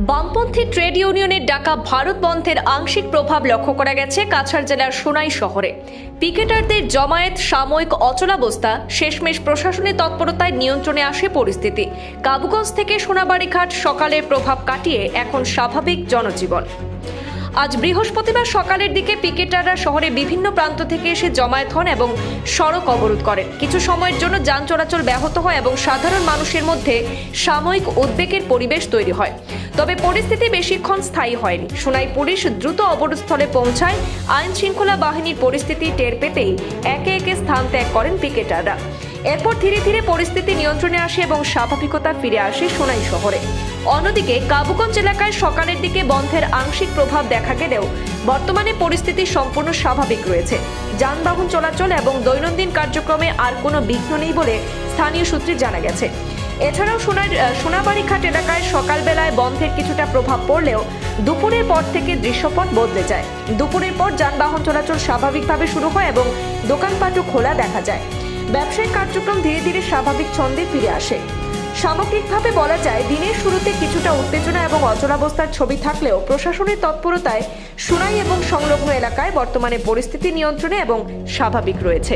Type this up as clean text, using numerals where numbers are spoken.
বামপন্থী ট্রেড ইউনিয়নের ডাকা ভারত বন্ধের আংশিক প্রভাব লক্ষ্য করা গেছে কাছাড় জেলার সোনাই শহরে। পিকেটারদের জমায়েত, সাময়িক অচলাবস্থা, শেষমেশ প্রশাসনের তৎপরতায় নিয়ন্ত্রণে আসে পরিস্থিতি। কাবুগঞ্জ থেকে সোনাবাড়ীঘাট সকালের প্রভাব কাটিয়ে এখন স্বাভাবিক জনজীবন। আজ বৃহস্পতিবার সকালের দিকে পিকেটাররা শহরে বিভিন্ন প্রান্ত থেকে এসে জমায়েত হন এবং সড়ক অবরোধ করেন। কিছু সময়ের জন্য যান চলাচল ব্যাহত হয় এবং সাধারণ মানুষের মধ্যে সাময়িক উদ্বেগের পরিবেশ তৈরি হয়। তবে পরিস্থিতি বেশিক্ষণ স্থায়ী হয়নি। সোনাই পুলিশ দ্রুত অবরোধস্থলে পৌঁছায়। আইন শৃঙ্খলা বাহিনীর পরিস্থিতি টের পেতেই একে একে স্থান ত্যাগ করেন পিকেটাররা। এরপর ধীরে ধীরে পরিস্থিতি নিয়ন্ত্রণে আসে এবং স্বাভাবিকতা ফিরে আসে সোনাই শহরে। অন্যদিকে কাবুগঞ্জ এলাকায় সকালের দিকে বন্ধের আংশিক প্রভাব দেখা গেলেও বর্তমানে পরিস্থিতি সম্পূর্ণ স্বাভাবিক রয়েছে। যানবাহন চলাচল এবং দৈনন্দিন কার্যক্রমে আর কোনো বিঘ্ন নেই বলে স্থানীয় সূত্রে জানা গেছে। এছাড়াও সোনাবাড়ীঘাট এলাকায় সকালবেলায় বন্ধের কিছুটা প্রভাব পড়লেও দুপুরের পর থেকে দৃশ্যপট বদলে যায়। দুপুরের পর যানবাহন চলাচল স্বাভাবিকভাবে শুরু হয় এবং দোকানপাটও খোলা দেখা যায়। ব্যবসায়িক কার্যক্রম ধীরে ধীরে স্বাভাবিক ছন্দে ফিরে আসে। সামগ্রিকভাবে বলা যায়, দিনের শুরুতে কিছুটা উত্তেজনা এবং অচলাবস্থার ছবি থাকলেও প্রশাসনের তৎপরতায় সোনাই এবং সংলগ্ন এলাকায় বর্তমানে পরিস্থিতি নিয়ন্ত্রণে এবং স্বাভাবিক রয়েছে।